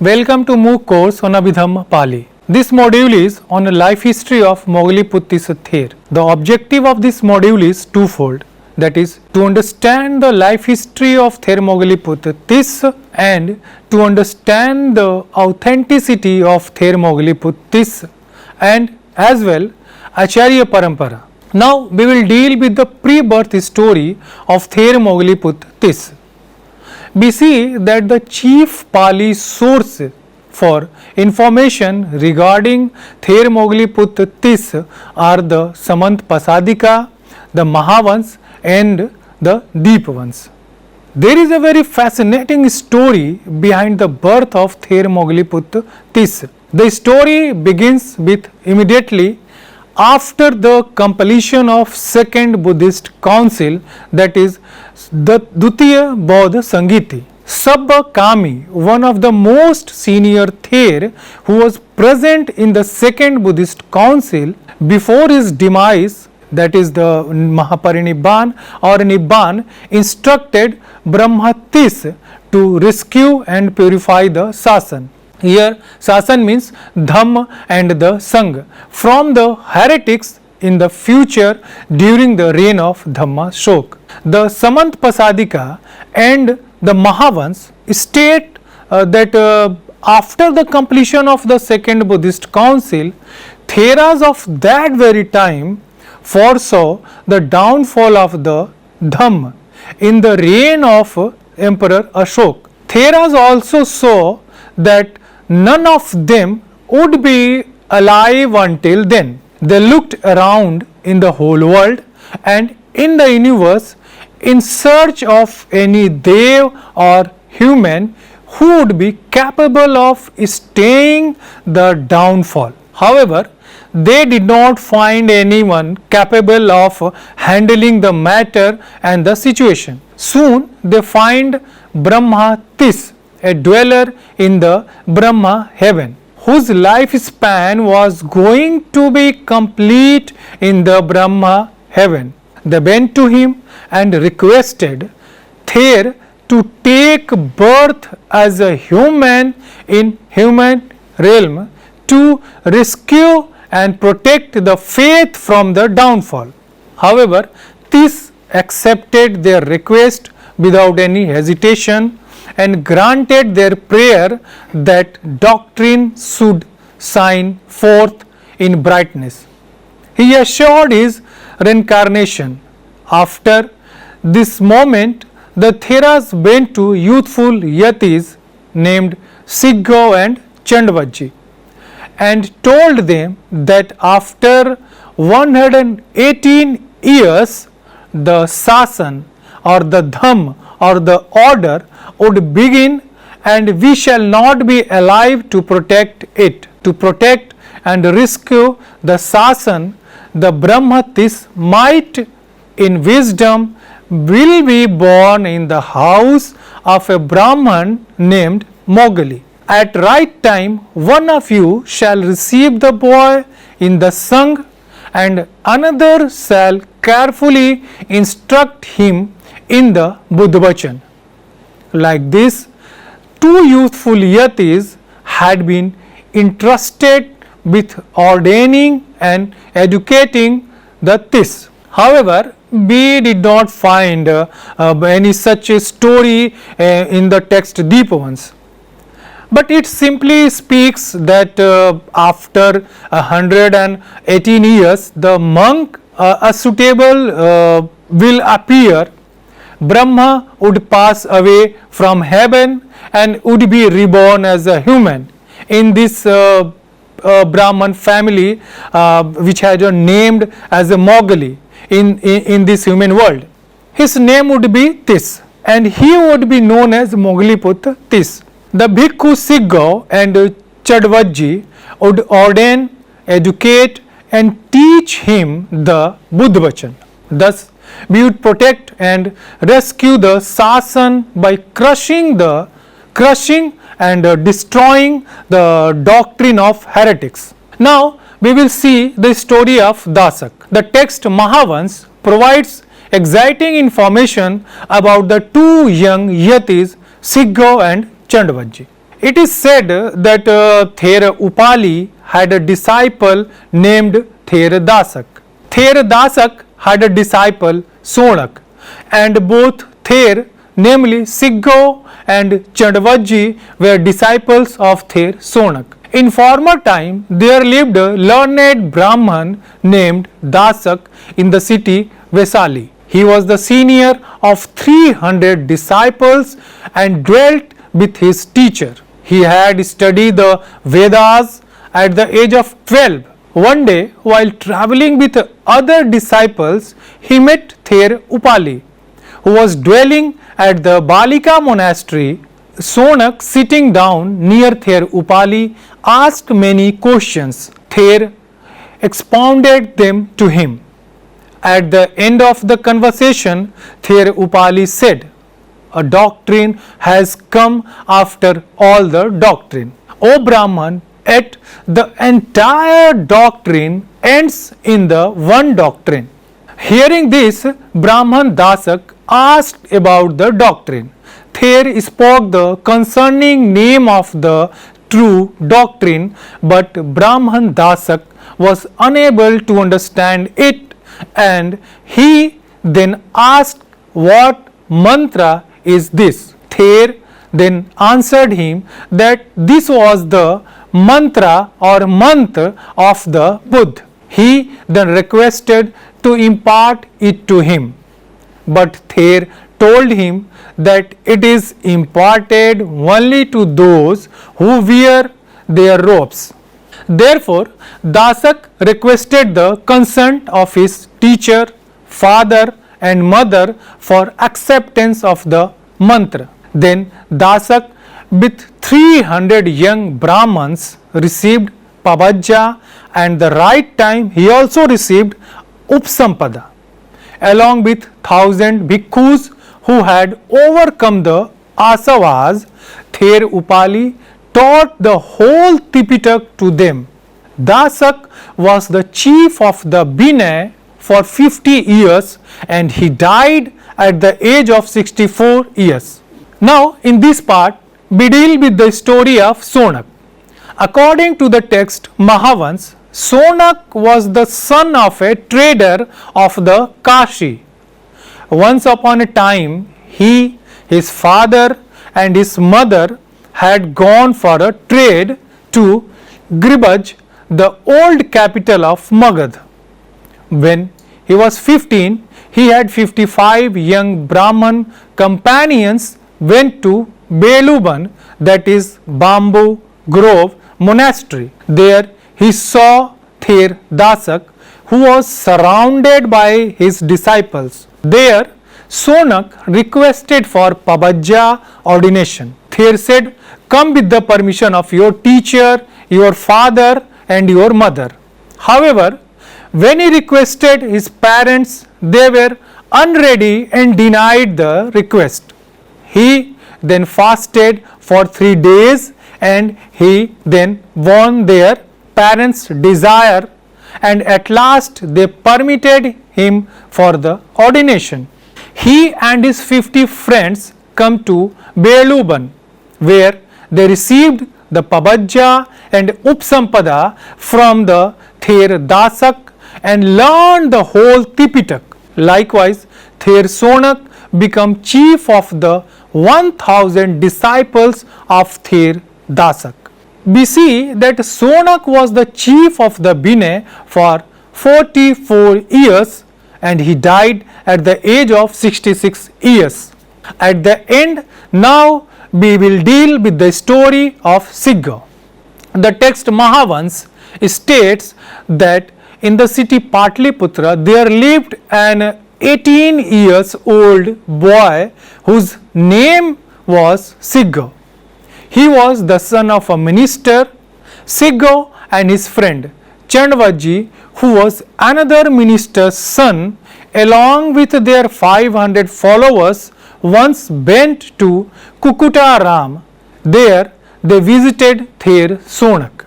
Welcome to MOOC course on Abhidhamma Pali. This module is on a life history of Moggaliputta Thera. The objective of this module is twofold. That is to understand the life history of Thera Moggaliputta Tissa and to understand the authenticity of Thera Moggaliputta Tissa and as well Acharya Parampara. Now we will deal with the pre-birth story of Thera Moggaliputta Tissa. We see that the chief Pali source for information regarding Thera Moggaliputta Tissa are the Samant Pasadika, the Mahavans and the Deepavans. There is a very fascinating story behind the birth of Thera Moggaliputta Tissa. The story begins with immediately after the completion of second Buddhist council, that is the Dutiya Bodh Sangiti. Sabba Kami, one of the most senior Thera who was present in the second Buddhist council before his demise, that is the Mahaparinibban or Nibban, instructed Brahmatis to rescue and purify the Sasan. Here Sasan means Dhamma and the Sangha from the heretics in the future during the reign of Dhamma Shok. The Samant Pasadika and the Mahavans state that after the completion of the second Buddhist council, Theras of that very time foresaw the downfall of the Dhamma in the reign of Emperor Ashok. Theras also saw that none of them would be alive until then. They looked around in the whole world and in the universe in search of any Dev or human who would be capable of staying the downfall. However, they did not find anyone capable of handling the matter and the situation. Soon they find Brahmatis, a dweller in the Brahma heaven, whose lifespan was going to be complete in the Brahma heaven. They went to him and requested Thera to take birth as a human in human realm to rescue and protect the faith from the downfall. However, this accepted their request without any hesitation and granted their prayer that doctrine should shine forth in brightness. He assured his reincarnation. After this moment, the Theras went to youthful yatis named Singh and Chandvaji and told them that after 118 years, the Sasan or the Dhamma or the order would begin and we shall not be alive to protect it. To protect and rescue the Sasan, the Brahmatis might in wisdom will be born in the house of a Brahman named Moggali. At right time, one of you shall receive the boy in the Sangh and another shall carefully instruct him in the Buddhavachan. Like this, two youthful yatis had been entrusted with ordaining and educating the Tis. However, we did not find any such a story in the text Deepavans. But it simply speaks that after 118 years, the monk a suitable will appear. Brahma would pass away from heaven and would be reborn as a human in this Brahman family which had named as a Moggali in this human world. His name would be Tis and he would be known as Moggaliputta Tis. The Bhikkhu Singh and Chadvaji would ordain, educate and teach him the Buddhavachan. Thus, we would protect and rescue the Sasan by crushing and destroying the doctrine of heretics. Now, we will see the story of Dasak. The text Mahavans provides exciting information about the two young yatis, Singh and Chandvaji. It is said that Thera Upali had a disciple named Thera Dasak. Thera Dasak had a disciple Sonak, and both Ther, namely Siggo and Chandavaji, were disciples of Ther Sonak. In former time, there lived a learned Brahman named Dasak in the city Vesali. He was the senior of 300 disciples and dwelt with his teacher. He had studied the Vedas at the age of 12. One day, while traveling with other disciples, he met Thera Upali, who was dwelling at the Balika monastery. Sonak, sitting down near Thera Upali, asked many questions. Thera expounded them to him. At the end of the conversation, Thera Upali said, "A doctrine has come after all the doctrine. O Brahman, yet the entire doctrine ends in the one doctrine." Hearing this, Brahman Dasak asked about the doctrine. Thera spoke the concerning name of the true doctrine, but Brahman Dasak was unable to understand it, and he then asked, "What mantra is this?" Thera then answered him that this was the mantra or mantra of the Buddha. He then requested to impart it to him, but Thera told him that it is imparted only to those who wear their robes. Therefore, Dasak requested the consent of his teacher, father and mother for acceptance of the mantra. Then Dasak with 300 young Brahmans received Pabajja, and the right time he also received Upsampada. Along with 1,000 bhikkhus who had overcome the asavas, Thera Upali taught the whole Tipitak to them. Dasak was the chief of the Binay for 50 years and he died at the age of 64 years. Now, in this part, we deal with the story of Sonak. According to the text Mahavans, Sonak was the son of a trader of the Kashi. Once upon a time, he, his father and his mother had gone for a trade to Gribaj, the old capital of Magad. When he was 15, he had 55 young Brahman companions went to Beluban, that is Bamboo Grove Monastery. There he saw Thera Dasak, who was surrounded by his disciples. There Sonak requested for Pabajja ordination. Thera said, "Come with the permission of your teacher, your father and your mother." However, when he requested his parents, they were unready and denied the request. He then fasted for 3 days and he then won their parents' desire, and at last they permitted him for the ordination. He and his 50 friends come to Beluban, where they received the Pabajja and Upsampada from the Thera Dasak and learned the whole Tipitak. Likewise, Thera Sonak became chief of the 1,000 disciples of Thera Dasak. We see that Sonak was the chief of the Binay for 44 years and he died at the age of 66 years. At the end, now we will deal with the story of Singh. The text Mahavans states that in the city Patliputra there lived an 18 years old boy whose name was Singh. He was the son of a minister. Singh and his friend Chandavaji, who was another minister's son, along with their 500 followers, once went to Kukutaram. There they visited Thera Sonak.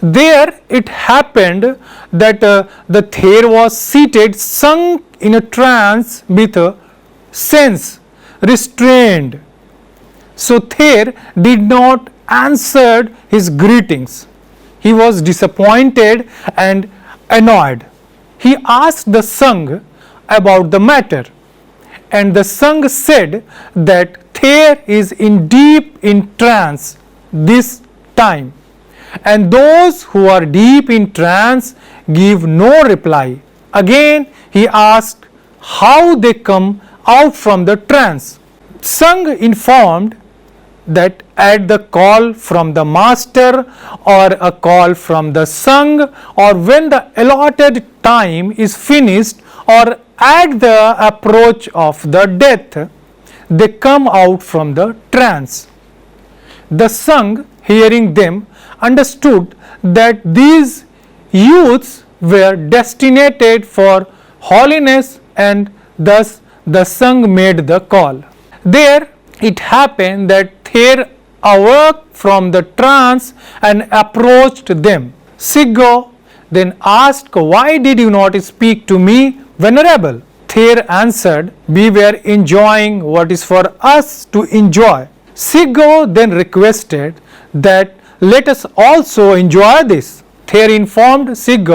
There it happened that the Thera was seated sunk in a trance with a sense restrained. So Thera did not answered his greetings. He was disappointed and annoyed. He asked the Singh about the matter, and the Singh said that Thera is in deep in trance this time, and those who are deep in trance give no reply. Again he asked how they come out from the trance. Singh informed that at the call from the master or a call from the Singh, or when the allotted time is finished, or at the approach of the death, they come out from the trance. The Singh, hearing them, understood that these youths were destined for holiness, and thus the Singh made the call. There it happened that Thera awoke from the trance and approached them. Singh then asked, "Why did you not speak to me, Venerable?" Thera answered, "We were enjoying what is for us to enjoy." Singh then requested that let us also enjoy this. Thera informed Singh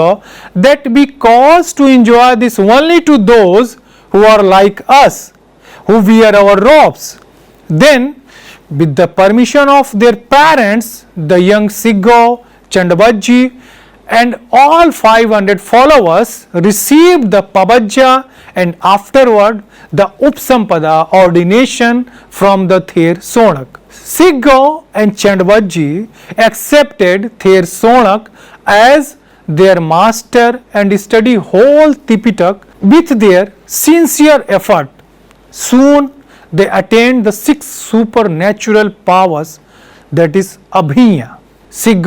that because to enjoy this only to those who are like us, who wear our robes. Then, with the permission of their parents, the young Singh, Chandabajji, and all 500 followers received the Pabajja and afterward the Upsampada ordination from the Thera Sonak. Singh and Chandabajji accepted Thera Sonak as their master and study whole Tipitak with their sincere effort. Soon they attained the 6 supernatural powers, that is Abhinya. Singh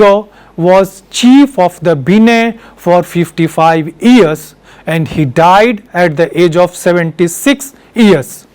was chief of the Binay for 55 years and he died at the age of 76 years.